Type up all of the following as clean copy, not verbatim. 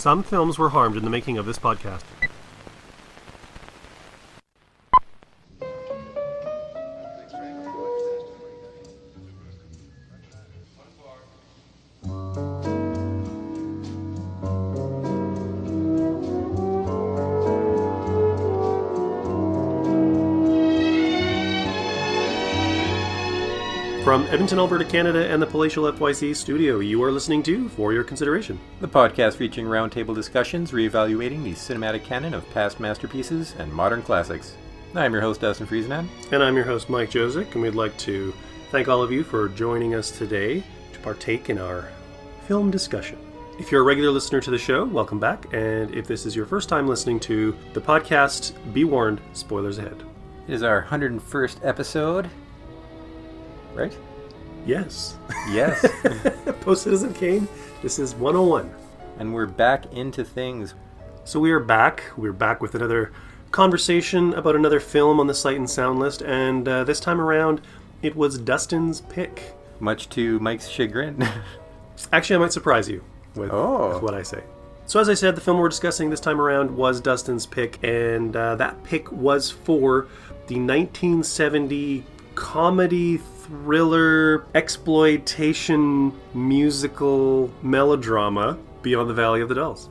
Some films were harmed in the making of this podcast. From Edmonton, Alberta, Canada, and the palatial FYC studio, you are listening to For Your Consideration, the podcast featuring roundtable discussions reevaluating the cinematic canon of past masterpieces and modern classics. I'm your host, Dustin Friesenand. And I'm your host, Mike Josic, and we'd like to thank all of you for joining us today to partake in our film discussion. If you're a regular listener to the show, welcome back, and if this is your first time listening to the podcast, be warned, spoilers ahead. It is our 101st episode. Right? Yes. Yes. Post-Citizen Kane, this is 101. And we're back into things. So we are back. We're back with another conversation about another film on the Sight and Sound list, and this time around, it was Dustin's pick. Much to Mike's chagrin. Actually, I might surprise you with what I say. So as I said, the film we're discussing this time around was Dustin's pick, and that pick was for the 1970 comedy thriller exploitation musical melodrama Beyond the Valley of the Dolls.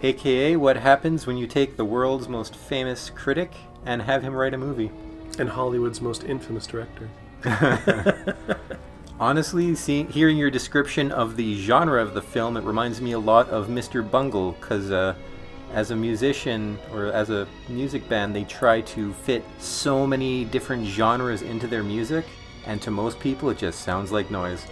AKA what happens when you take the world's most famous critic and have him write a movie. And Hollywood's most infamous director. Honestly, hearing your description of the genre of the film, it reminds me a lot of Mr. Bungle, because as a musician or as a music band, they try to fit so many different genres into their music, and to most people it just sounds like noise.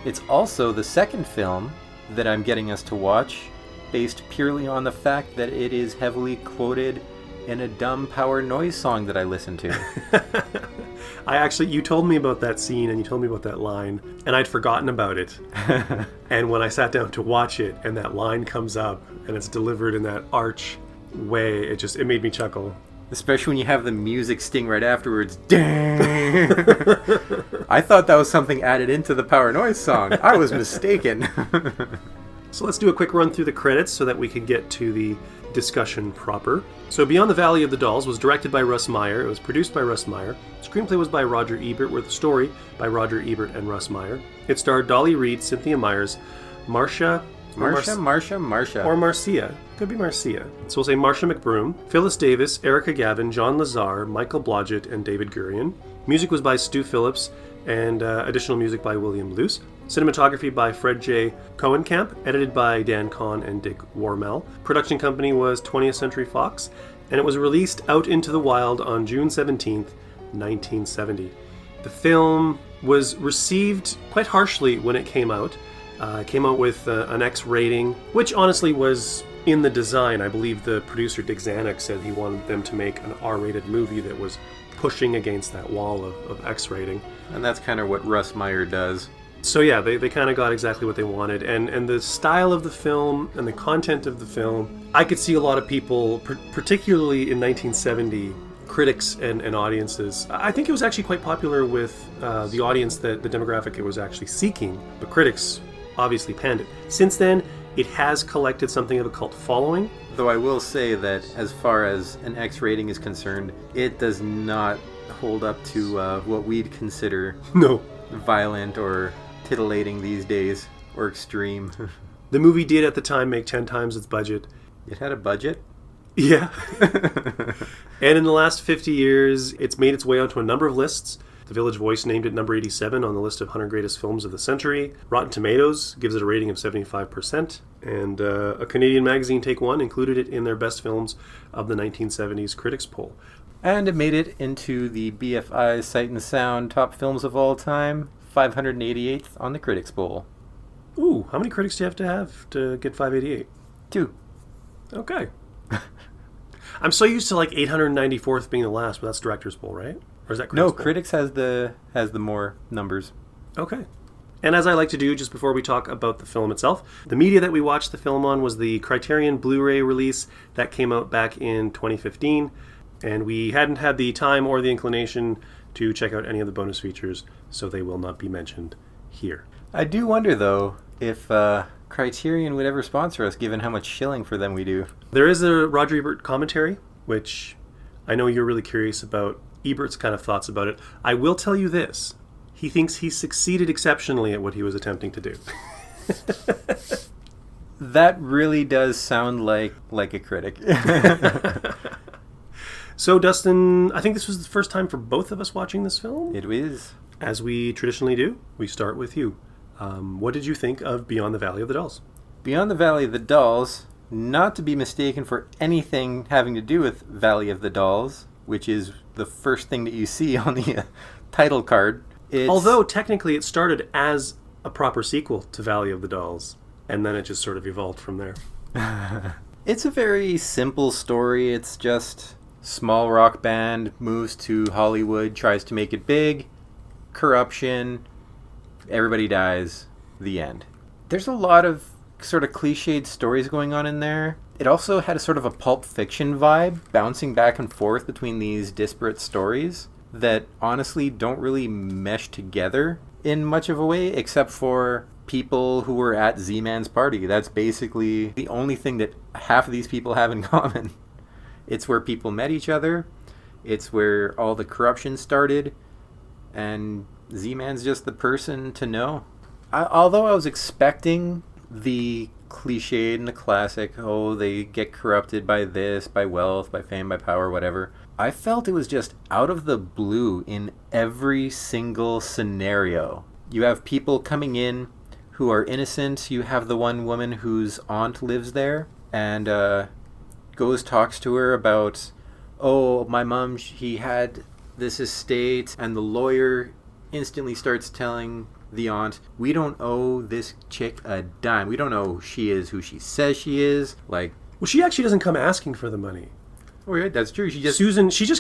It's also the second film that I'm getting us to watch based purely on the fact that it is heavily quoted in a dumb power noise song that I listen to. You told me about that scene and you told me about that line, and I'd forgotten about it. And when I sat down to watch it and that line comes up and it's delivered in that arch way, it made me chuckle. Especially when you have the music sting right afterwards. Dang! I thought that was something added into the power noise song. I was mistaken. So let's do a quick run through the credits so that we can get to the discussion proper. So Beyond the Valley of the Dolls was directed by Russ Meyer. It was produced by Russ Meyer. Screenplay was by Roger Ebert, with the story by Roger Ebert and Russ Meyer. It starred Dolly Reed, Cynthia Myers, Marcia. Or Marcia. Could be Marcia. So we'll say Marcia McBroom, Phyllis Davis, Erica Gavin, John Lazar, Michael Blodgett, and David Gurion. Music was by Stu Phillips, and additional music by William Luce. Cinematography by Fred J. Cohenkamp, edited by Dan Kahn and Dick Warmel. Production company was 20th Century Fox, and it was released out into the wild on June 17th, 1970. The film was received quite harshly when it came out. It came out with an X rating, which honestly was in the design. I believe the producer Dick Zanuck said he wanted them to make an R-rated movie that was pushing against that wall of X rating. And that's kind of what Russ Meyer does. So yeah, they kind of got exactly what they wanted. And the style of the film and the content of the film, I could see a lot of people, particularly in 1970, critics and audiences. I think it was actually quite popular with the audience, the demographic it was actually seeking. The critics obviously panned it. Since then, it has collected something of a cult following. Though I will say that as far as an X rating is concerned, it does not hold up to what we'd consider violent or titillating these days, or extreme. The movie did at the time make 10 times its budget. It had a budget? Yeah. And in the last 50 years, it's made its way onto a number of lists. The Village Voice named it number 87 on the list of 100 greatest films of the century. Rotten Tomatoes gives it a rating of 75%. And a Canadian magazine, Take One, included it in their best films of the 1970s critics poll. And it made it into the BFI Sight and Sound top films of all time, 588th on the critics poll. Ooh, how many critics do you have to get 588? 2. Okay. I'm so used to like 894th being the last, but that's director's poll, right? Or is that critics poll? Critics has the more numbers. Okay. And as I like to do just before we talk about the film itself, the media that we watched the film on was the Criterion Blu-ray release that came out back in 2015, and we hadn't had the time or the inclination to check out any of the bonus features, so they will not be mentioned here. I do wonder, though, if Criterion would ever sponsor us, given how much shilling for them we do. There is a Roger Ebert commentary, which I know you're really curious about Ebert's kind of thoughts about it. I will tell you this. He thinks he succeeded exceptionally at what he was attempting to do. That really does sound like a critic. So, Dustin, I think this was the first time for both of us watching this film. It is. As we traditionally do, we start with you. What did you think of Beyond the Valley of the Dolls? Beyond the Valley of the Dolls, not to be mistaken for anything having to do with Valley of the Dolls, which is the first thing that you see on the title card. Although, technically, it started as a proper sequel to Valley of the Dolls, and then it just sort of evolved from there. It's a very simple story. It's just small rock band moves to Hollywood, tries to make it big, corruption, everybody dies, the end. There's a lot of sort of cliched stories going on in there. It also had a sort of a Pulp Fiction vibe, bouncing back and forth between these disparate stories that honestly don't really mesh together in much of a way, except for people who were at Z-Man's party. That's basically the only thing that half of these people have in common. It's where people met each other. It's where all the corruption started. And Z-Man's just the person to know. Although I was expecting the cliched and the classic, oh, they get corrupted by this, by wealth, by fame, by power, whatever. I felt it was just out of the blue in every single scenario. You have people coming in who are innocent. You have the one woman whose aunt lives there and talks to her about, oh, my mom, he had this estate, and the lawyer instantly starts telling the aunt, we don't owe this chick a dime. We don't know she is who she says she is. Like, well, she actually doesn't come asking for the money. Oh, yeah, that's true. She just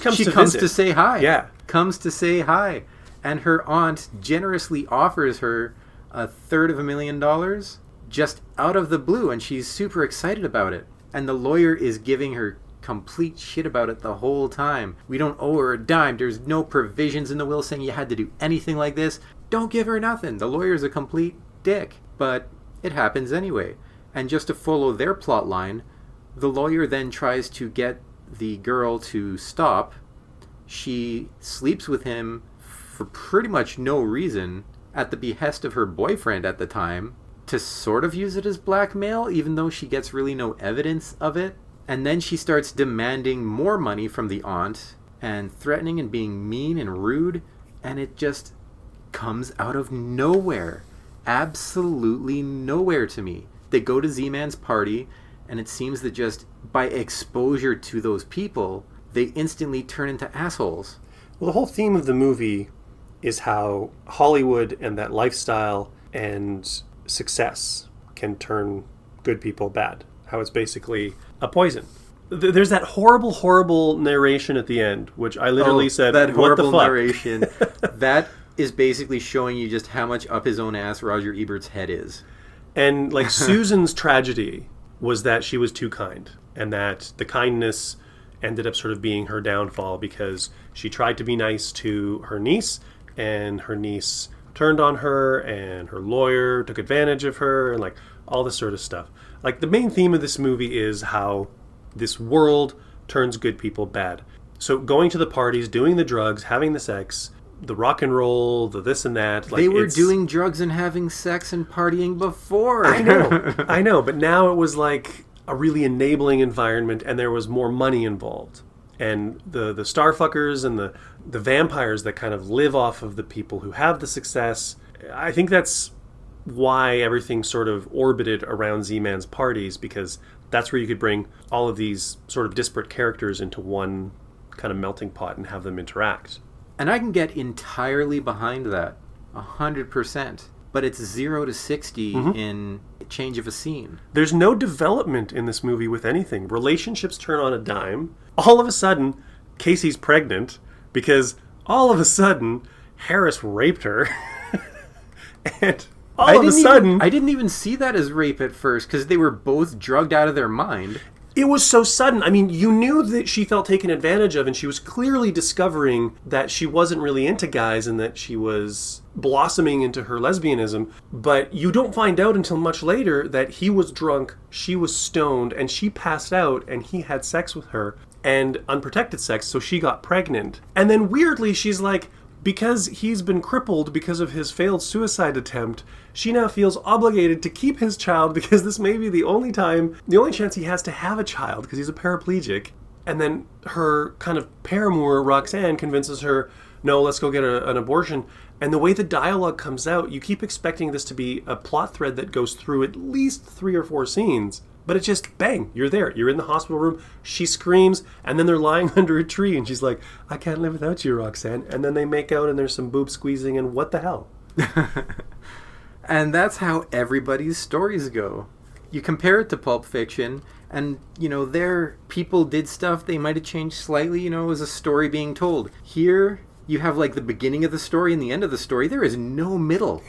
comes to comes visit. to say hi. Yeah. Comes to say hi. And her aunt generously offers her $350,000 just out of the blue, and she's super excited about it. And the lawyer is giving her complete shit about it the whole time. We don't owe her a dime. There's no provisions in the will saying you had to do anything like this. Don't give her nothing. The lawyer's a complete dick. But it happens anyway. And just to follow their plot line, the lawyer then tries to get the girl to stop. She sleeps with him for pretty much no reason at the behest of her boyfriend at the time to sort of use it as blackmail, even though she gets really no evidence of it. And then she starts demanding more money from the aunt and threatening and being mean and rude, and it just comes out of nowhere. Absolutely nowhere to me. They go to Z-Man's party, and it seems that just by exposure to those people, they instantly turn into assholes. Well, the whole theme of the movie is how Hollywood and that lifestyle and success can turn good people bad. How it's basically a poison. There's that horrible, horrible narration at the end, which I literally said, that what the horrible fuck? Narration. That is basically showing you just how much up his own ass Roger Ebert's head is. And like Susan's tragedy was that she was too kind, and that the kindness ended up sort of being her downfall because she tried to be nice to her niece, and her niece turned on her, and her lawyer took advantage of her, and like all this sort of stuff. Like the main theme of this movie is how this world turns good people bad. So going to the parties, doing the drugs, having the sex, the rock and roll, the this and that. Like they were doing drugs and having sex and partying before. I know, but now it was like a really enabling environment, and there was more money involved. And the starfuckers and the vampires that kind of live off of the people who have the success, I think that's why everything sort of orbited around Z-Man's parties, because that's where you could bring all of these sort of disparate characters into one kind of melting pot and have them interact. And I can get entirely behind that, 100%. But it's 0 to 60 in change of a scene. There's no development in this movie with anything. Relationships turn on a dime. All of a sudden, Casey's pregnant because all of a sudden, Harris raped her. And all of a sudden... I didn't even see that as rape at first because they were both drugged out of their mind. It was so sudden. I mean, you knew that she felt taken advantage of, and she was clearly discovering that she wasn't really into guys and that she was blossoming into her lesbianism. But you don't find out until much later that he was drunk, she was stoned, and she passed out, and he had sex with her, and unprotected sex, so she got pregnant. And then weirdly, she's like, because he's been crippled because of his failed suicide attempt, she now feels obligated to keep his child because this may be the only chance he has to have a child because he's a paraplegic. And then her kind of paramour, Roxanne, convinces her, no, let's go get an abortion. And the way the dialogue comes out, you keep expecting this to be a plot thread that goes through at least 3 or 4 scenes. But it's just, bang, you're there. You're in the hospital room. She screams, and then they're lying under a tree, and she's like, I can't live without you, Roxanne. And then they make out, and there's some boob squeezing, and what the hell? And that's how everybody's stories go. You compare it to Pulp Fiction, and, there people did stuff, they might have changed slightly, it was a story being told. Here, you have, the beginning of the story and the end of the story. There is no middle.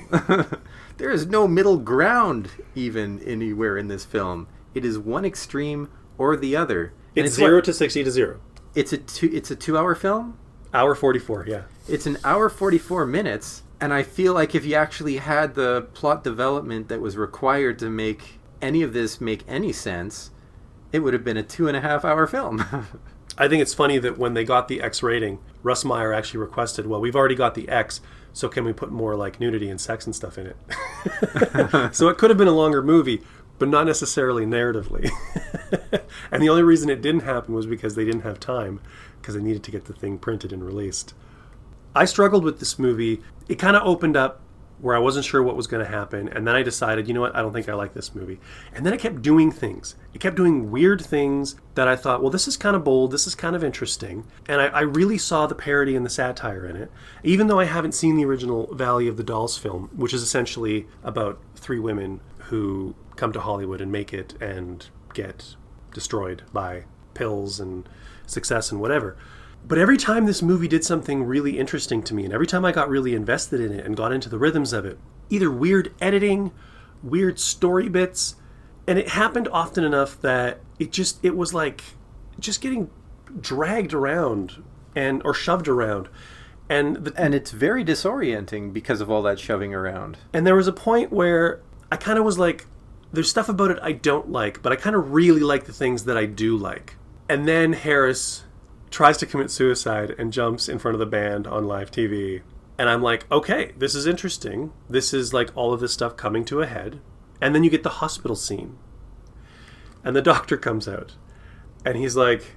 There is no middle ground, even, anywhere in this film. It is one extreme or the other. It's 0 to 60 to 0. It's a 2-hour film? Hour 44, yeah. It's an hour 44 minutes, and I feel like if you actually had the plot development that was required to make any of this make any sense, it would have been a 2.5-hour film. I think it's funny that when they got the X rating, Russ Meyer actually requested, well, we've already got the X, so can we put more nudity and sex and stuff in it? So it could have been a longer movie, but not necessarily narratively. And the only reason it didn't happen was because they didn't have time, because they needed to get the thing printed and released. I struggled with this movie. It kind of opened up where I wasn't sure what was going to happen, and then I decided, you know what, I don't think I like this movie. And then it kept doing things. It kept doing weird things that I thought, well, this is kind of bold, this is kind of interesting. And I really saw the parody and the satire in it, even though I haven't seen the original Valley of the Dolls film, which is essentially about 3 women who come to Hollywood and make it and get destroyed by pills and success and whatever. But every time this movie did something really interesting to me, and every time I got really invested in it and got into the rhythms of it, either weird editing, weird story bits, and it happened often enough that it was like just getting dragged around or shoved around. And it's very disorienting because of all that shoving around. And there was a point where I kind of was like, there's stuff about it I don't like, but I kind of really like the things that I do like. And then Harris tries to commit suicide and jumps in front of the band on live TV. And I'm like, okay, this is interesting. This is all of this stuff coming to a head. And then you get the hospital scene. And the doctor comes out. And he's like,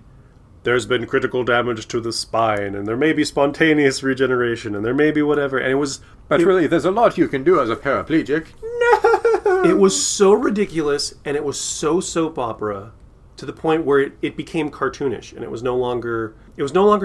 there's been critical damage to the spine, and there may be spontaneous regeneration, and there may be whatever. And it was... But really, there's a lot you can do as a paraplegic. No! It was so ridiculous, and it was so soap opera, to the point where it became cartoonish, and it was no longer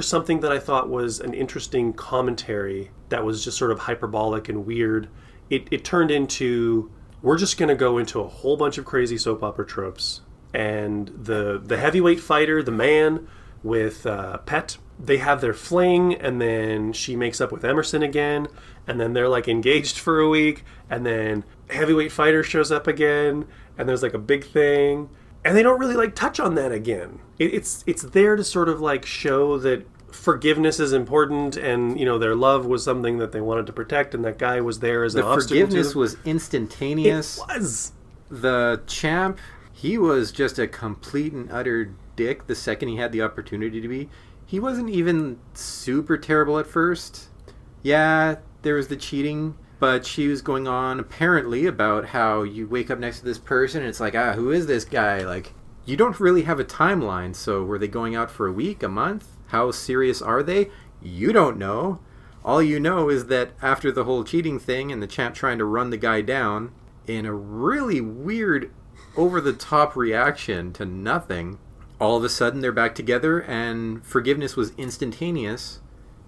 something that I thought was an interesting commentary that was just sort of hyperbolic and weird. It turned into, we're just going to go into a whole bunch of crazy soap opera tropes. And the heavyweight fighter, the man with Pet, they have their fling, and then she makes up with Emerson again, and then they're engaged for a week, and then heavyweight fighter shows up again, and there's a big thing. And they don't really touch on that again. It's there to sort of show that forgiveness is important, and their love was something that they wanted to protect, and that guy was there as an obstacle. The forgiveness was instantaneous. It was. The champ, he was just a complete and utter dick the second he had the opportunity to be. He wasn't even super terrible at first. Yeah, there was the cheating. But she was going on, apparently, about how you wake up next to this person, and it's who is this guy? You don't really have a timeline, so were they going out for a week, a month? How serious are they? You don't know. All you know is that after the whole cheating thing and the champ trying to run the guy down, in a really weird, over-the-top reaction to nothing, all of a sudden they're back together, and forgiveness was instantaneous,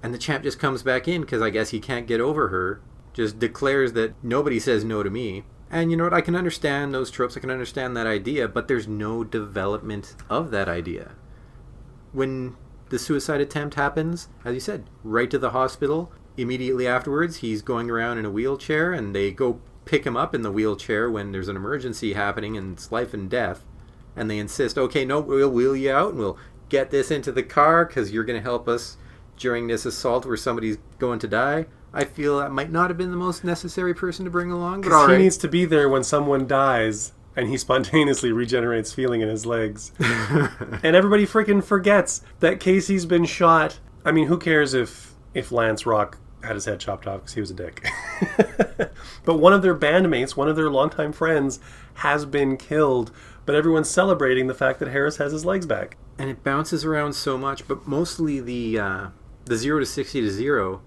and the champ just comes back in, because I guess he can't get over her. Just declares that nobody says no to me. And you know what? I can understand those tropes. I can understand that idea, but there's no development of that idea. When the suicide attempt happens, as you said, right to the hospital. Immediately afterwards, he's going around in a wheelchair, and they go pick him up in the wheelchair when there's an emergency happening and it's life and death. and they insist, okay, no, we'll wheel you out and we'll get this into the car because you're going to help us during this assault where somebody's going to die. I feel that might not have been the most necessary person to bring along. Because he needs to be there when someone dies and he spontaneously regenerates feeling in his legs. And everybody freaking forgets that Casey's been shot. I mean, who cares if Lance Rock had his head chopped off because he was a dick. But one of their bandmates, one of their longtime friends, has been killed. But everyone's celebrating the fact that Harris has his legs back. And it bounces around so much, but mostly the 0 to 60 to 0,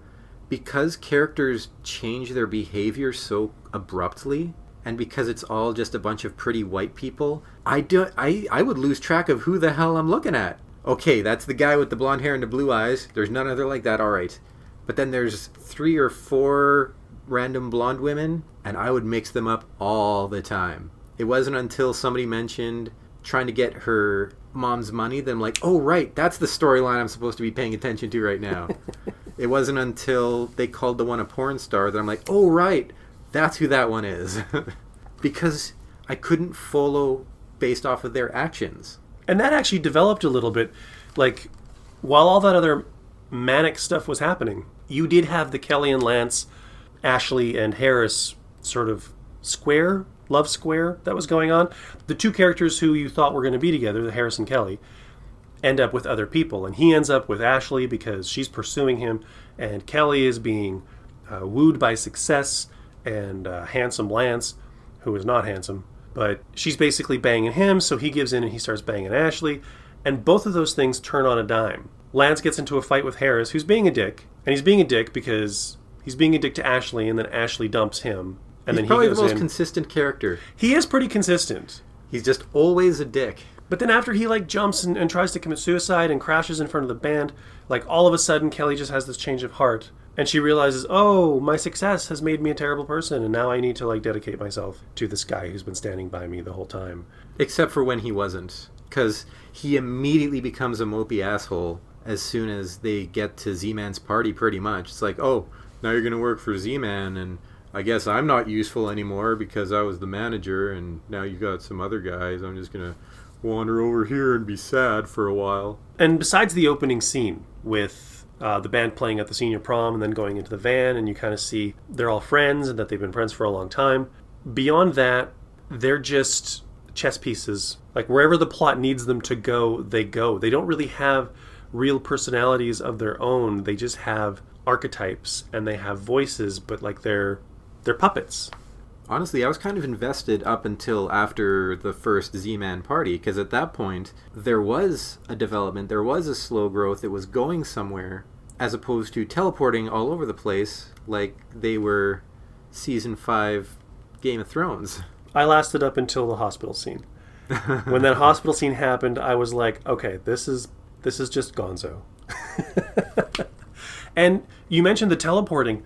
because characters change their behavior so abruptly, and because it's all just a bunch of pretty white people, I would lose track of who the hell I'm looking at. Okay, that's the guy with the blonde hair and the blue eyes. There's none other like that, all right. But then there's 3 or 4 random blonde women, and I would mix them up all the time. It wasn't until somebody mentioned trying to get her mom's money that I'm like, oh, right, that's the storyline I'm supposed to be paying attention to right now. It wasn't until they called the one a porn star that I'm like, oh, right, that's who that one is. Because I couldn't follow based off of their actions. And that actually developed a little bit. Like, while all that other manic stuff was happening, you did have the Kelly and Lance, Ashley and Harris sort of love square that was going on. The two characters who you thought were going to be together, the Harris and Kelly, end up with other people. And he ends up with Ashley because she's pursuing him, and Kelly is being wooed by success and handsome Lance, who is not handsome. But she's basically banging him, so he gives in and he starts banging Ashley. And both of those things turn on a dime. Lance gets into a fight with Harris, who's being a dick. And he's being a dick because he's being a dick to Ashley, and then Ashley dumps him. And He's then probably he goes the most in. consistent character. He is pretty consistent. He's just always a dick. But then after he jumps and tries to commit suicide and crashes in front of the band, all of a sudden Kelly just has this change of heart. And she realizes, oh, my success has made me a terrible person, and now I need to dedicate myself to this guy who's been standing by me the whole time. Except for when he wasn't. Because he immediately becomes a mopey asshole as soon as they get to Z-Man's party, pretty much. It's like, oh, now you're going to work for Z-Man, and I guess I'm not useful anymore because I was the manager, and now you got some other guys. I'm just going to wander over here and be sad for a while. And besides the opening scene with the band playing at the senior prom and then going into the van, and you kind of see they're all friends and that they've been friends for a long time, beyond that, they're just chess pieces. Wherever the plot needs them to go, they go. They don't really have real personalities of their own. They just have archetypes and they have voices, but they're puppets. Honestly, I was kind of invested up until after the first Z-Man party, because at that point, there was a development, there was a slow growth, it was going somewhere, as opposed to teleporting all over the place like they were Season 5 Game of Thrones. I lasted up until the hospital scene. When that hospital scene happened, I was like, okay, this is just gonzo. And you mentioned the teleporting.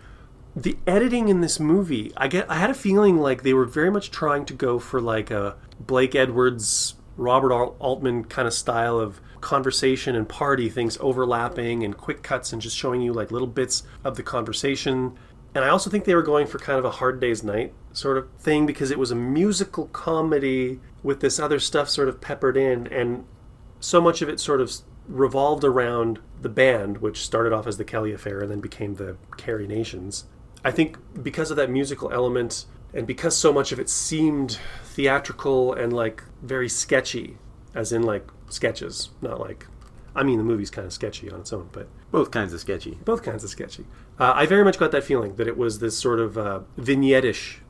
The editing in this movie, I had a feeling they were very much trying to go for a Blake Edwards, Robert Altman kind of style of conversation and party, things overlapping and quick cuts and just showing you little bits of the conversation. And I also think they were going for kind of a Hard Day's Night sort of thing, because it was a musical comedy with this other stuff sort of peppered in, and so much of it sort of revolved around the band, which started off as the Kelly Affair and then became the Carrie Nations. I think because of that musical element, and because so much of it seemed theatrical and very sketchy, as in sketches, not the movie's kind of sketchy on its own, but Both kinds of sketchy. I very much got that feeling that it was this sort of vignette-ish,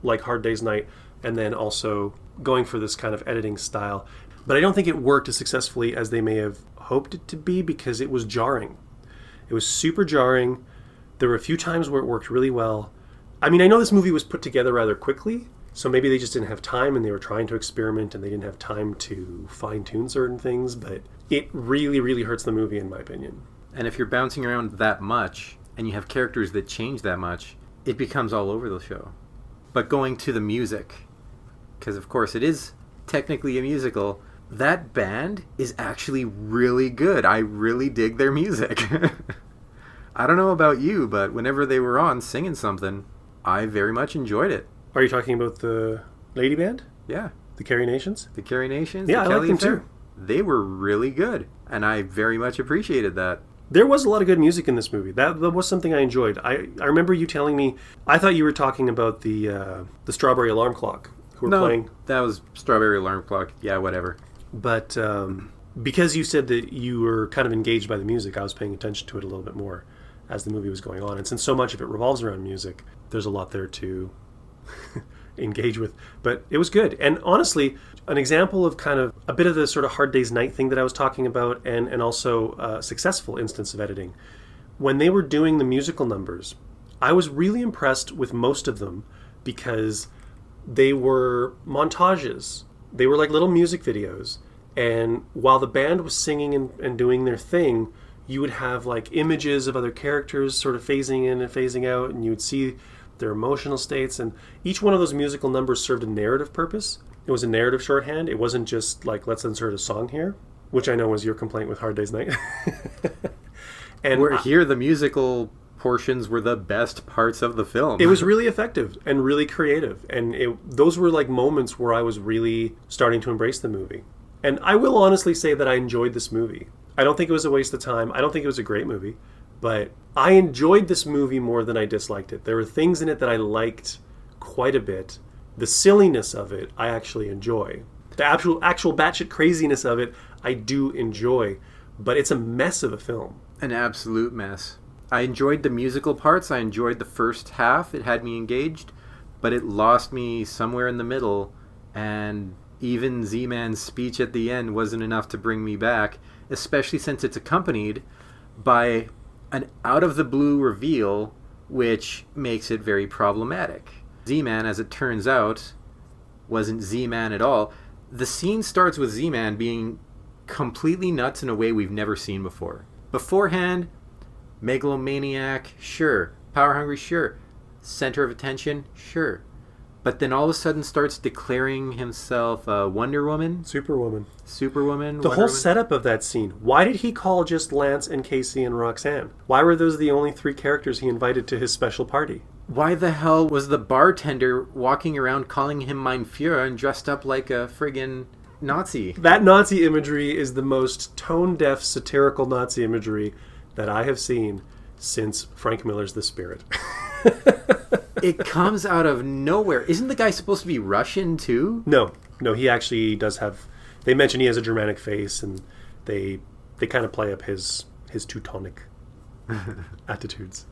Hard Day's Night, and then also going for this kind of editing style. But I don't think it worked as successfully as they may have hoped it to be, because it was jarring. It was super jarring. There were a few times where it worked really well. I mean, I know this movie was put together rather quickly, so maybe they just didn't have time and they were trying to experiment and they didn't have time to fine-tune certain things, but it really, really hurts the movie in my opinion. And if you're bouncing around that much and you have characters that change that much, it becomes all over the show. But going to the music, because of course it is technically a musical, that band is actually really good. I really dig their music. I don't know about you, but whenever they were on singing something, I very much enjoyed it. Are you talking about the lady band? Yeah. The Carrie Nations? The Carrie Nations? Yeah, the I Kelly like them Affair? too. They were really good, and I very much appreciated that. There was a lot of good music in this movie. That was something I enjoyed. I remember you telling me, I thought you were talking about the Strawberry Alarm Clock, who were playing. That was Strawberry Alarm Clock. Yeah, whatever. But because you said that you were kind of engaged by the music, I was paying attention to it a little bit more as the movie was going on. And since so much of it revolves around music, there's a lot there to engage with. But it was good. And honestly, an example of kind of a bit of the sort of Hard Day's Night thing that I was talking about, and also a successful instance of editing. When they were doing the musical numbers, I was really impressed with most of them because they were montages. They were like little music videos. And while the band was singing and doing their thing, you would have like images of other characters sort of phasing in and phasing out, and you would see their emotional states. And each one of those musical numbers served a narrative purpose. It was a narrative shorthand. It wasn't just like, let's insert a song here, which I know was your complaint with Hard Day's Night. And here the musical portions were the best parts of the film. It was really effective and really creative. And those were like moments where I was really starting to embrace the movie. And I will honestly say that I enjoyed this movie. I don't think it was a waste of time. I don't think it was a great movie. But I enjoyed this movie more than I disliked it. There were things in it that I liked quite a bit. The silliness of it, I actually enjoy. The actual batshit craziness of it, I do enjoy. But it's a mess of a film. An absolute mess. I enjoyed the musical parts. I enjoyed the first half. It had me engaged. But it lost me somewhere in the middle. And even Z-Man's speech at the end wasn't enough to bring me back. Especially since it's accompanied by an out-of-the-blue reveal, which makes it very problematic. Z-Man, as it turns out, wasn't Z-Man at all. The scene starts with Z-Man being completely nuts in a way we've never seen before. Beforehand, megalomaniac, sure. Power-hungry, sure. Center of attention, sure. But then all of a sudden starts declaring himself Wonder Woman. Superwoman. The whole setup of that scene. Why did he call just Lance and Casey and Roxanne? Why were those the only three characters he invited to his special party? Why the hell was the bartender walking around calling him Mein Führer and dressed up like a friggin' Nazi? That Nazi imagery is the most tone-deaf, satirical Nazi imagery that I have seen since Frank Miller's The Spirit. It comes out of nowhere. Isn't the guy supposed to be Russian too? No, he actually does have... They mention he has a Germanic face, and they kind of play up his Teutonic attitudes.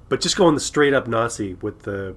But just going the straight-up Nazi with the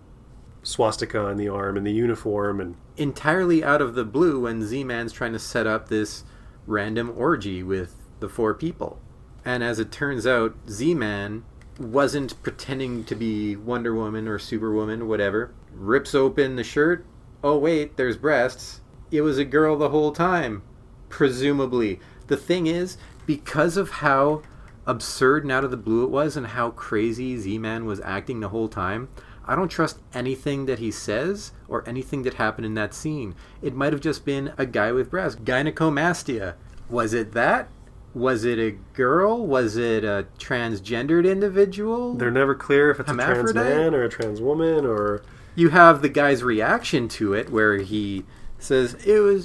swastika on the arm and the uniform. And entirely out of the blue when Z-Man's trying to set up this random orgy with the four people. And as it turns out, Z-Man wasn't pretending to be Wonder Woman or Superwoman or whatever. Rips open the shirt. Oh wait, there's breasts. It was a girl the whole time. Presumably. The thing is, because of how absurd and out of the blue it was and how crazy Z-Man was acting the whole time, I don't trust anything that he says or anything that happened in that scene. It might have just been a guy with breasts. Gynecomastia. Was it that? Was it a girl? Was it a transgendered individual? They're never clear if it's a trans man or a trans woman or... You have the guy's reaction to it where he says,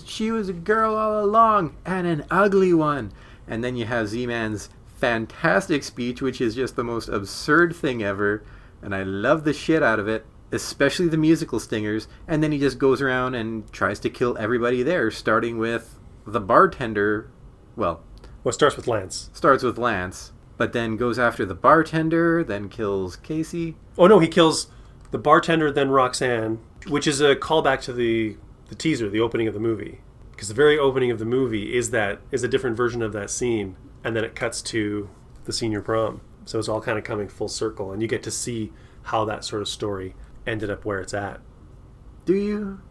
she was a girl all along and an ugly one. And then you have Z-Man's fantastic speech, which is just the most absurd thing ever. And I love the shit out of it, especially the musical stingers. And then he just goes around and tries to kill everybody there, starting with the bartender. Well, it starts with Lance. Starts with Lance, but then goes after the bartender, then kills Casey. Oh no, he kills the bartender, then Roxanne, which is a callback to the teaser, the opening of the movie. Because the very opening of the movie is a different version of that scene, and then it cuts to the senior prom. So it's all kind of coming full circle, and you get to see how that sort of story ended up where it's at. Do you?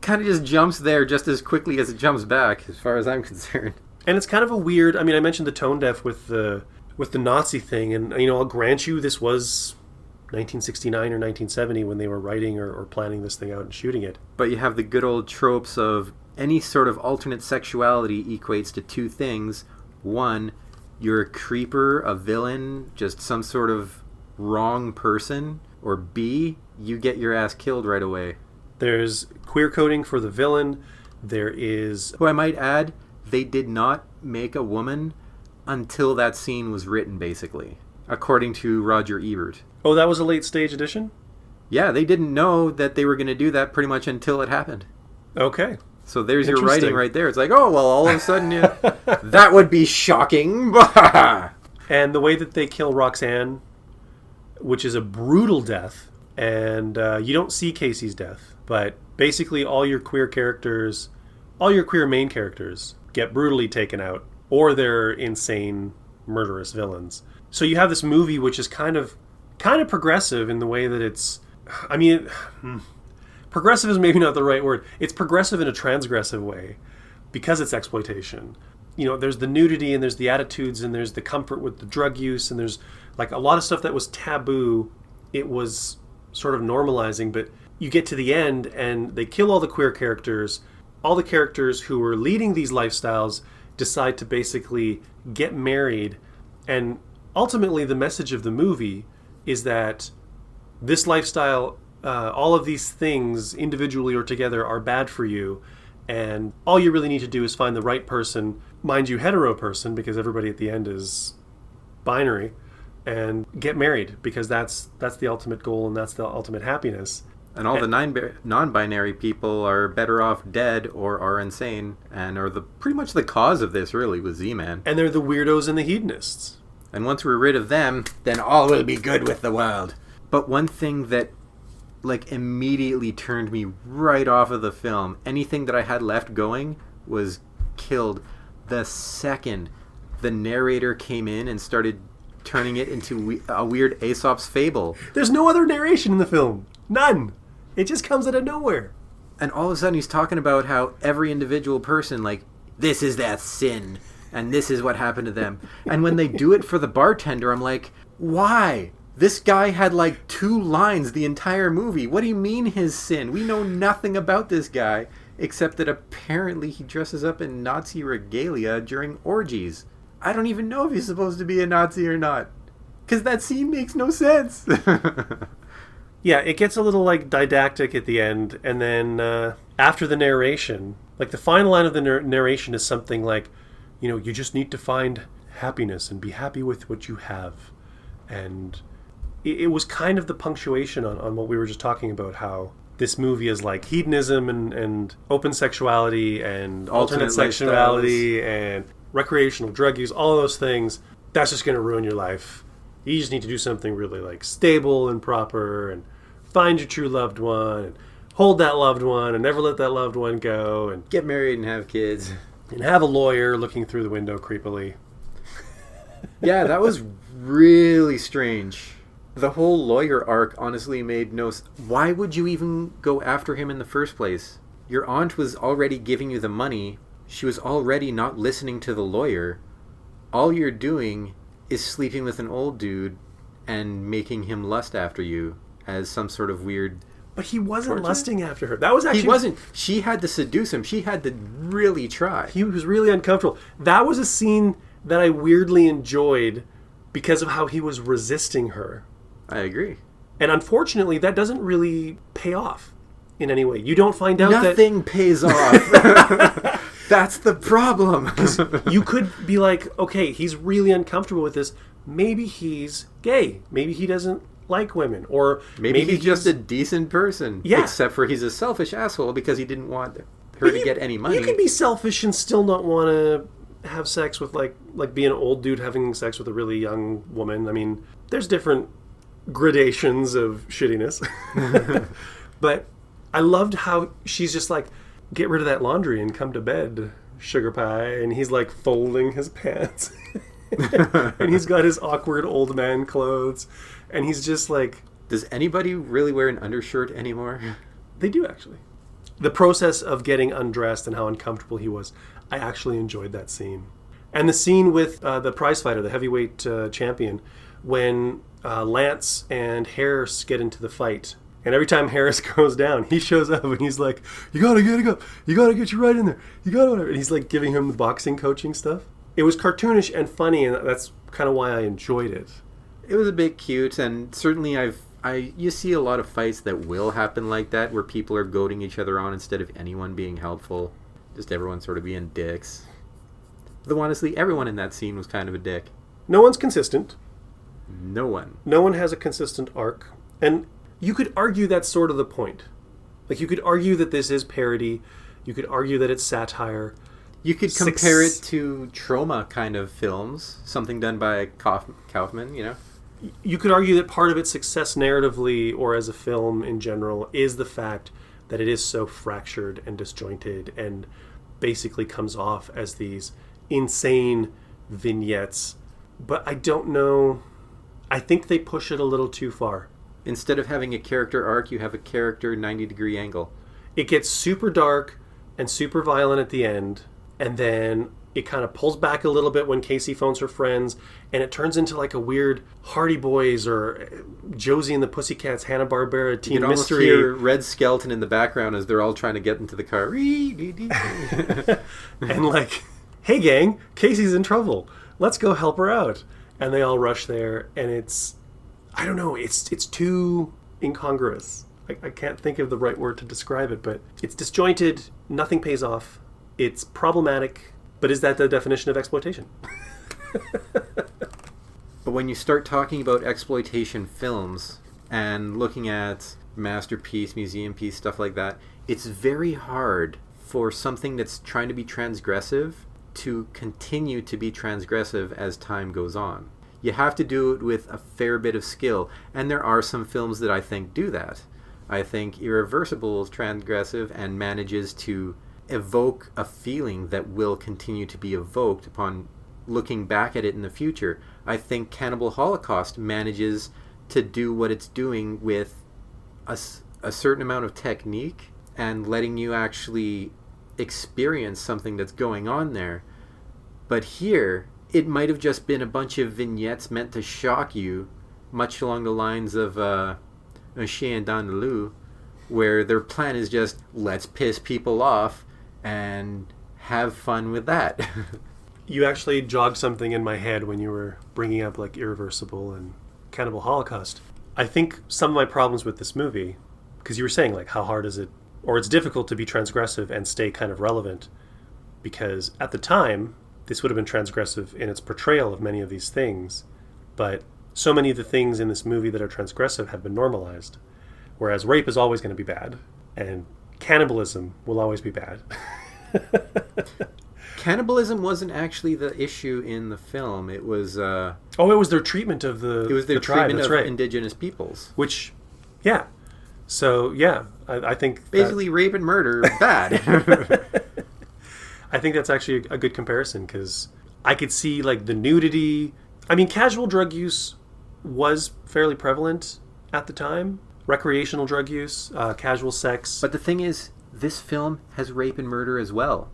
Kind of just jumps there just as quickly as it jumps back, as far as I'm concerned. And it's kind of a weird... I mean, I mentioned the tone deaf with the Nazi thing, and, you know, I'll grant you this was 1969 or 1970 when they were writing or planning this thing out and shooting it. But you have the good old tropes of any sort of alternate sexuality equates to two things. One, you're a creeper, a villain, just some sort of wrong person. Or B, you get your ass killed right away. There's queer coding for the villain. There is... Who I might add, they did not make a woman until that scene was written, basically, according to Roger Ebert. Oh, that was a late stage edition? Yeah, they didn't know that they were going to do that pretty much until it happened. Okay. So there's your writing right there. It's like, oh, well, all of a sudden, that would be shocking. And the way that they kill Roxanne, which is a brutal death, and you don't see Casey's death, but basically all your queer main characters get brutally taken out, or they're insane, murderous villains. So you have this movie which is kind of progressive in the way that it's... I mean, progressive is maybe not the right word. It's progressive in a transgressive way because it's exploitation. You know, there's the nudity and there's the attitudes and there's the comfort with the drug use and there's like a lot of stuff that was taboo. It was sort of normalizing, but you get to the end and they kill all the queer characters. All the characters who were leading these lifestyles decide to basically get married. And ultimately the message of the movie is that this lifestyle, all of these things individually or together are bad for you. And all you really need to do is find the right person, mind you, hetero person, because everybody at the end is binary, and get married, because that's the ultimate goal and that's the ultimate happiness. And all the non-binary people are better off dead or are insane and are pretty much the cause of this, really, with Z-Man. And they're the weirdos and the hedonists. And once we're rid of them, then all will be good with the world. But one thing that immediately turned me right off of the film, anything that I had left going was killed the second the narrator came in and started turning it into a weird Aesop's fable. There's no other narration in the film. None. It just comes out of nowhere. And all of a sudden he's talking about how every individual person, this is their sin and this is what happened to them. And when they do it for the bartender, I'm like, why? This guy had 2 lines the entire movie. What do you mean his sin? We know nothing about this guy, except that apparently he dresses up in Nazi regalia during orgies. I don't even know if he's supposed to be a Nazi or not, because that scene makes no sense. Yeah, it gets a little didactic at the end, and then after the narration, the final line of the narration is something like, you just need to find happiness and be happy with what you have. And it was kind of the punctuation on what we were just talking about, how this movie is hedonism and open sexuality and alternate sexuality and recreational drug use, all those things. That's just going to ruin your life. You just need to do something really stable and proper and find your true loved one and hold that loved one and never let that loved one go and get married and have kids and have a lawyer looking through the window creepily. Yeah, that was really strange. The whole lawyer arc honestly made no sense. Why would you even go after him in the first place? Your aunt was already giving you the money. She was already not listening to the lawyer. All you're doing is sleeping with an old dude and making him lust after you as some sort of weird... But he wasn't lusting after her. That was actually... He wasn't. She had to seduce him. She had to really try. He was really uncomfortable. That was a scene that I weirdly enjoyed because of how he was resisting her. I agree. And unfortunately, that doesn't really pay off in any way. You don't find out Nothing pays off. That's the problem. You could be like, okay, he's really uncomfortable with this. Maybe he's gay. Maybe he doesn't like women. Or maybe he's just a decent person. Yeah. Except for he's a selfish asshole because he didn't want her to get any money. You can be selfish and still not want to have sex with like be an old dude having sex with a really young woman. I mean, there's different gradations of shittiness. But I loved how she's just like, get rid of that laundry and come to bed, sugar pie. And he's folding his pants. And he's got his awkward old man clothes. And he's just does anybody really wear an undershirt anymore? They do, actually. The process of getting undressed and how uncomfortable he was, I actually enjoyed that scene. And the scene with the prize fighter, the heavyweight champion, when Lance and Harris get into the fight. And every time Harris goes down, he shows up and he's like, you gotta get up. You gotta get you right in there. You gotta whatever. And he's giving him the boxing coaching stuff. It was cartoonish and funny, and that's kind of why I enjoyed it. It was a bit cute, and certainly I've You see a lot of fights that will happen like that, where people are goading each other on instead of anyone being helpful. Just everyone sort of being dicks. Though honestly, everyone in that scene was kind of a dick. No one's consistent. No one. No one has a consistent arc. And you could argue that's sort of the point. Like, you could argue that this is parody. You could argue that it's satire. You could compare it to trauma kind of films. Something done by Kaufman, you know? You could argue that part of its success narratively or as a film in general is the fact that it is so fractured and disjointed and basically comes off as these insane vignettes. But I don't know. I think they push it a little too far. Instead of having a character arc, you have a character 90-degree angle. It gets super dark and super violent at the end, and then it kind of pulls back a little bit when Casey phones her friends, and it turns into like a weird Hardy Boys or Josie and the Pussycats Hanna-Barbera teen you can mystery. You hear Red Skelton in the background as they're all trying to get into the car. And like, hey gang, Casey's in trouble. Let's go help her out. And they all rush there, and it's, I don't know, it's too incongruous. I can't think of the right word to describe it, but it's disjointed, nothing pays off, it's problematic, but is that the definition of exploitation? But when you start talking about exploitation films and looking at masterpiece, museum piece, stuff like that, it's very hard for something that's trying to be transgressive to continue to be transgressive as time goes on. You have to do it with a fair bit of skill, and there are some films that I think do that. I think Irreversible is transgressive and manages to evoke a feeling that will continue to be evoked upon looking back at it in the future. I think Cannibal Holocaust manages to do what it's doing with a certain amount of technique and letting you actually experience something that's going on there. But here, it might have just been a bunch of vignettes meant to shock you, much along the lines of Un Chien d'Andalou, where their plan is just, let's piss people off and have fun with that. You actually jogged something in my head when you were bringing up like Irreversible and Cannibal Holocaust. I think some of my problems with this movie, because you were saying like how hard is it, or it's difficult to be transgressive and stay kind of relevant, because at the time this would have been transgressive in its portrayal of many of these things, but so many of the things in this movie that are transgressive have been normalized, whereas rape is always going to be bad and cannibalism will always be bad. Cannibalism wasn't actually the issue in the film. It was it was their treatment of the it was their the tribe. treatment That's of right. indigenous peoples. Which, yeah. So, yeah, I think... Basically, rape and murder, bad. I think that's actually a good comparison, because I could see, like, the nudity. I mean, casual drug use was fairly prevalent at the time. Recreational drug use, casual sex. But the thing is, this film has rape and murder as well.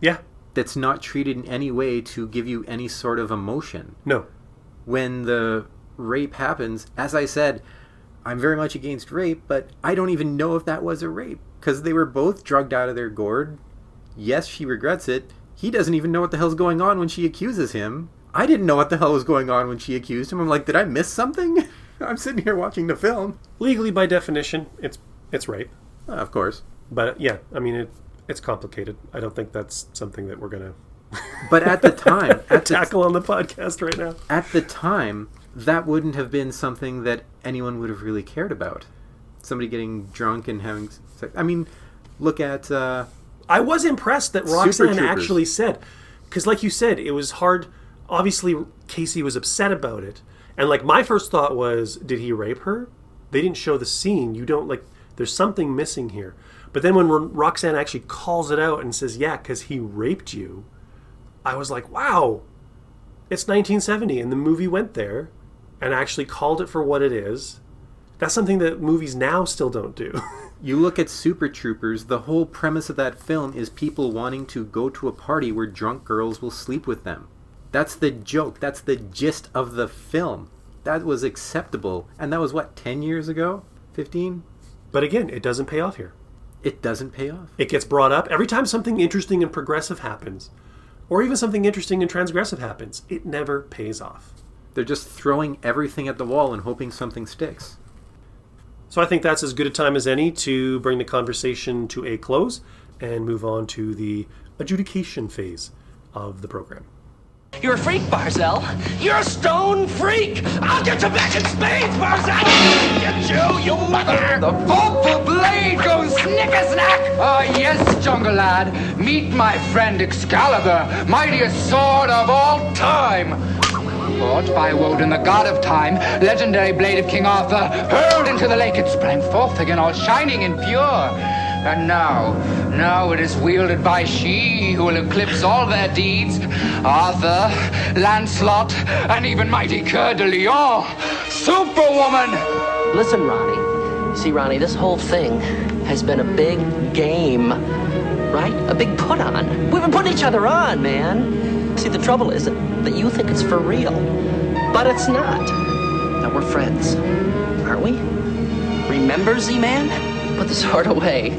Yeah. That's not treated in any way to give you any sort of emotion. No. When the rape happens, as I said, I'm very much against rape, but I don't even know if that was a rape, because they were both drugged out of their gourd. Yes, she regrets it. He doesn't even know what the hell's going on when she accuses him. I didn't know what the hell was going on when she accused him. I'm like, did I miss something? I'm sitting here watching the film. Legally, by definition, it's rape. Of course. But yeah, I mean, it's complicated. I don't think that's something that we're going to... But at the time... tackle on the podcast right now. At the time, that wouldn't have been something that anyone would have really cared about. Somebody getting drunk and having sex. I mean, look at... I was impressed that Roxanne actually said... Because like you said, it was hard... Obviously, Casey was upset about it. And like my first thought was, did he rape her? They didn't show the scene. You don't like... There's something missing here. But then when Roxanne actually calls it out and says, yeah, because he raped you, I was like, wow, it's 1970 and the movie went there and actually called it for what it is. That's something that movies now still don't do. You look at Super Troopers, the whole premise of that film is people wanting to go to a party where drunk girls will sleep with them. That's the joke. That's the gist of the film. That was acceptable. And that was, what, 10 years ago? 15? But again, it doesn't pay off here. It doesn't pay off. It gets brought up every time something interesting and progressive happens, or even something interesting and transgressive happens. It never pays off. They're just throwing everything at the wall and hoping something sticks. So I think that's as good a time as any to bring the conversation to a close and move on to the adjudication phase of the program. You're a freak, Barzell. You're a stone freak. I'll get you back in spades, Barzell. Get you, you mother. The vorpal blade goes snicker-snack. Ah, yes, jungle lad. Meet my friend Excalibur, mightiest sword of all time. Fought by Woden, the god of time, legendary blade of King Arthur, hurled into the lake, it sprang forth again, all shining and pure. And now it is wielded by she who will eclipse all their deeds. Arthur, Lancelot, and even mighty Coeur de Lion. Superwoman! Listen, Ronnie. See, Ronnie, this whole thing has been a big game, right? A big put-on. We've been putting each other on, man. See, the trouble is that you think it's for real, but it's not. Now, we're friends, aren't we? Remember, Z-Man? Put the sword away.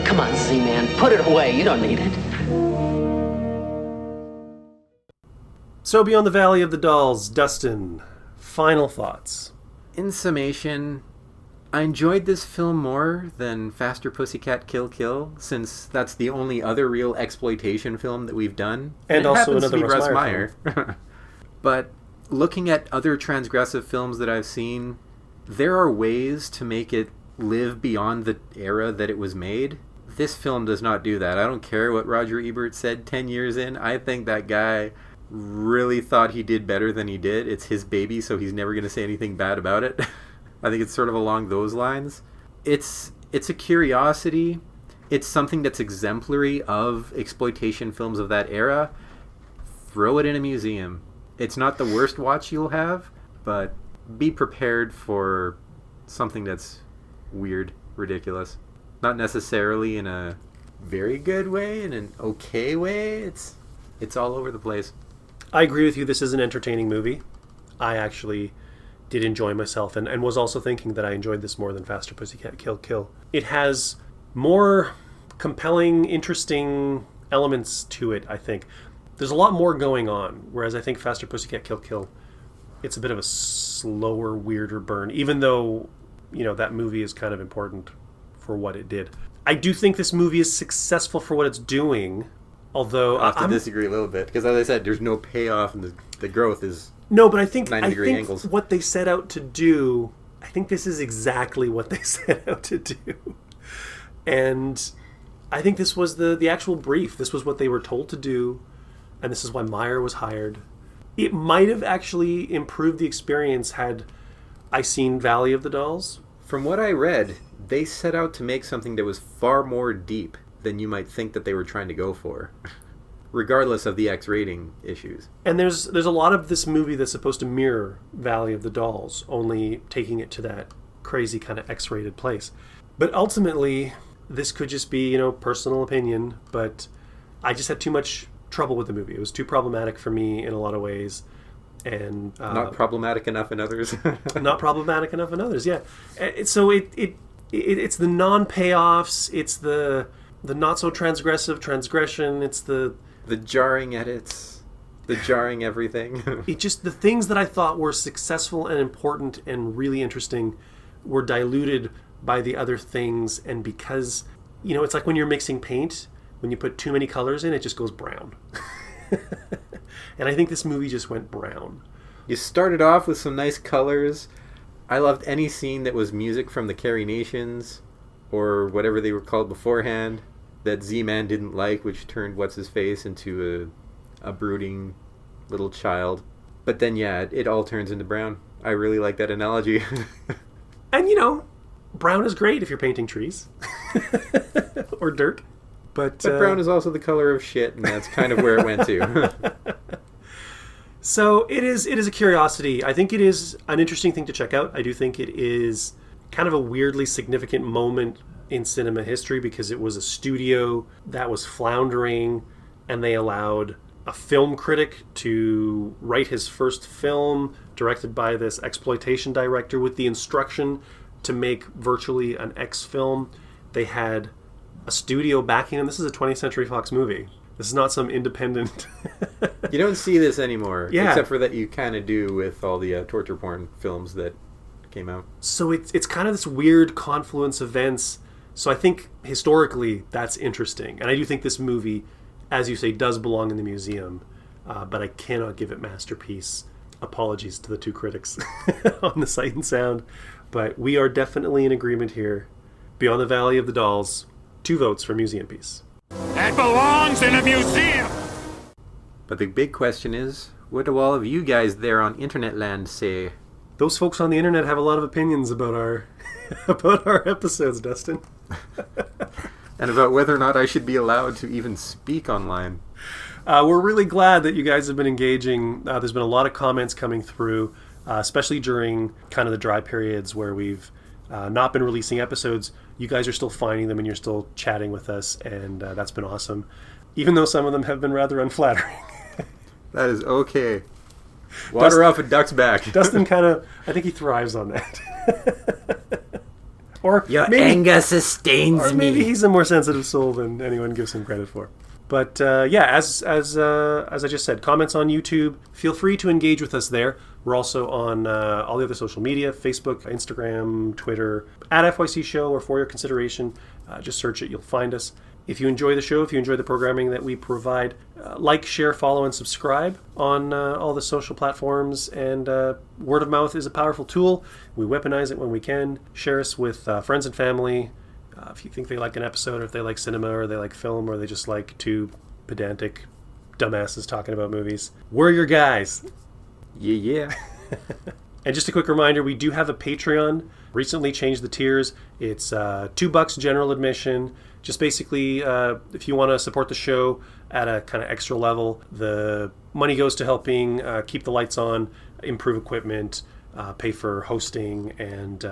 Come on, Z-Man, put it away. You don't need it. So Beyond the Valley of the Dolls, Dustin, final thoughts. In summation, I enjoyed this film more than Faster Pussycat Kill Kill, since that's the only other real exploitation film that we've done. And it also happens to another be Russ Meyer. But looking at other transgressive films that I've seen, there are ways to make it live beyond the era that it was made. This film does not do that. I don't care what Roger Ebert said 10 years in. I think that guy really thought he did better than he did. It's his baby, so he's never going to say anything bad about it. I think it's sort of along those lines. It's a curiosity. It's something that's exemplary of exploitation films of that era. Throw it in a museum. It's not the worst watch you'll have, but be prepared for something that's weird, ridiculous. Not necessarily in a very good way, in an okay way. It's all over the place. I agree with you. This is an entertaining movie. I actually did enjoy myself and was also thinking that I enjoyed this more than Faster Pussycat Kill Kill. It has more compelling, interesting elements to it, I think. There's a lot more going on, whereas I think Faster Pussycat Kill Kill, it's a bit of a slower, weirder burn, even though, you know, that movie is kind of important for what it did. I do think this movie is successful for what it's doing, although I have to disagree a little bit, because as I said, there's no payoff, and the growth is no, but I think 90-degree angles. What they set out to do, I think this is exactly what they set out to do. And I think this was the actual brief. This was what they were told to do, and this is why Meyer was hired. It might have actually improved the experience had I seen Valley of the Dolls. From what I read, they set out to make something that was far more deep than you might think that they were trying to go for, regardless of the X rating issues. And there's a lot of this movie that's supposed to mirror Valley of the Dolls, only taking it to that crazy kind of X-rated place. But ultimately, this could just be, you know, personal opinion, but I just had too much trouble with the movie. It was too problematic for me in a lot of ways. And not problematic enough in others. Not problematic enough in others, yeah. So it's the non-payoffs, it's the not so transgression, it's the jarring edits, the jarring everything. It just, the things that I thought were successful and important and really interesting were diluted by the other things, and because, you know, it's like when you're mixing paint, when you put too many colors in, it just goes brown. And I think this movie just went brown. You started off with some nice colors. I loved any scene that was music from the Carrie Nations, or whatever they were called beforehand, that Z-Man didn't like, which turned What's-His-Face into a brooding little child. But then, yeah, it all turns into brown. I really like that analogy. And, you know, brown is great if you're painting trees. Or dirt. But brown is also the color of shit, and that's kind of where it went to. So it is a curiosity. I think it is an interesting thing to check out. I do think it is kind of a weirdly significant moment in cinema history, because it was a studio that was floundering, and they allowed a film critic to write his first film, directed by this exploitation director, with the instruction to make virtually an X film. They had a studio backing them. This is a 20th Century Fox movie. This is not some independent... You don't see this anymore, yeah. Except for that you kind of do with all the torture porn films that came out. So it's kind of this weird confluence of events. So I think historically that's interesting. And I do think this movie, as you say, does belong in the museum. But I cannot give it masterpiece. Apologies to the two critics on the Sight and Sound. But we are definitely in agreement here. Beyond the Valley of the Dolls, 2 votes for museum piece. It belongs in a museum! But the big question is, what do all of you guys there on internet land say? Those folks on the internet have a lot of opinions about our about our episodes, Dustin. And about whether or not I should be allowed to even speak online. We're really glad that you guys have been engaging. There's been a lot of comments coming through, especially during kind of the dry periods where we've not been releasing episodes. You guys are still finding them and you're still chatting with us, and that's been awesome. Even though some of them have been rather unflattering. That is okay. Water off a duck's back. Dustin I think he thrives on that. Or your anger sustains me. Or maybe he's a more sensitive soul than anyone gives him credit for. But yeah, as I just said, comments on YouTube. Feel free to engage with us there. We're also on all the other social media, Facebook, Instagram, Twitter, at FYC Show or For Your Consideration. Just search it, you'll find us. If you enjoy the show, if you enjoy the programming that we provide, like, share, follow, and subscribe on all the social platforms. And word of mouth is a powerful tool. We weaponize it when we can. Share us with friends and family. If you think they like an episode, or if they like cinema, or they like film, or they just like 2 pedantic dumbasses talking about movies, we're your guys. Yeah. And just a quick reminder, we do have a Patreon. Recently changed the tiers. It's $2 general admission. Just basically, if you want to support the show at a kind of extra level, the money goes to helping keep the lights on, improve equipment, pay for hosting, and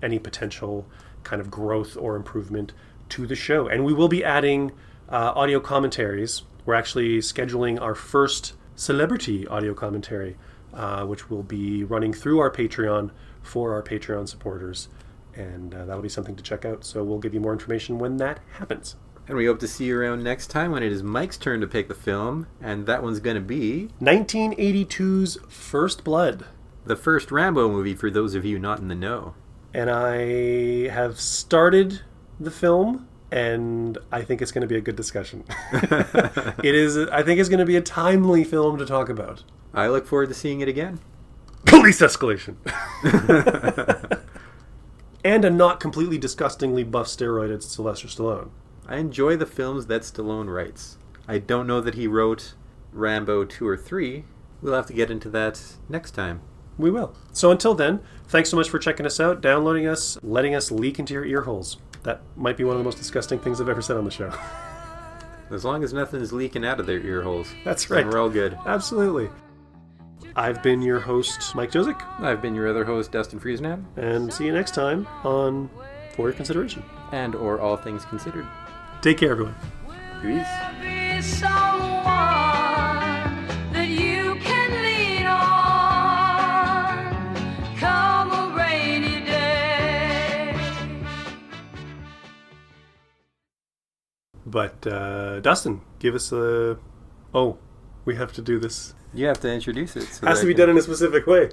any potential kind of growth or improvement to the show. And we will be adding audio commentaries. We're actually scheduling our first celebrity audio commentary, which will be running through our Patreon for our Patreon supporters. And that'll be something to check out. So we'll give you more information when that happens. And we hope to see you around next time when it is Mike's turn to pick the film. And that one's going to be 1982's First Blood. The first Rambo movie, for those of you not in the know. And I have started the film, and I think it's going to be a good discussion. I think it's going to be a timely film to talk about. I look forward to seeing it again. Police escalation. And a not completely disgustingly buff steroided Sylvester Stallone. I enjoy the films that Stallone writes. I don't know that he wrote Rambo 2 or 3. We'll have to get into that next time. We will. So until then, thanks so much for checking us out, downloading us, letting us leak into your ear holes. That might be one of the most disgusting things I've ever said on the show. As long as nothing's leaking out of their ear holes. That's right. We're all good. Absolutely. I've been your host, Mike Josick. I've been your other host, Dustin Friesnam. And see you next time on For Your Consideration. And or All Things Considered. Take care, everyone. Peace. But, Dustin, give us a... Oh, we have to do this. You have to introduce it. Has to be done in a specific way.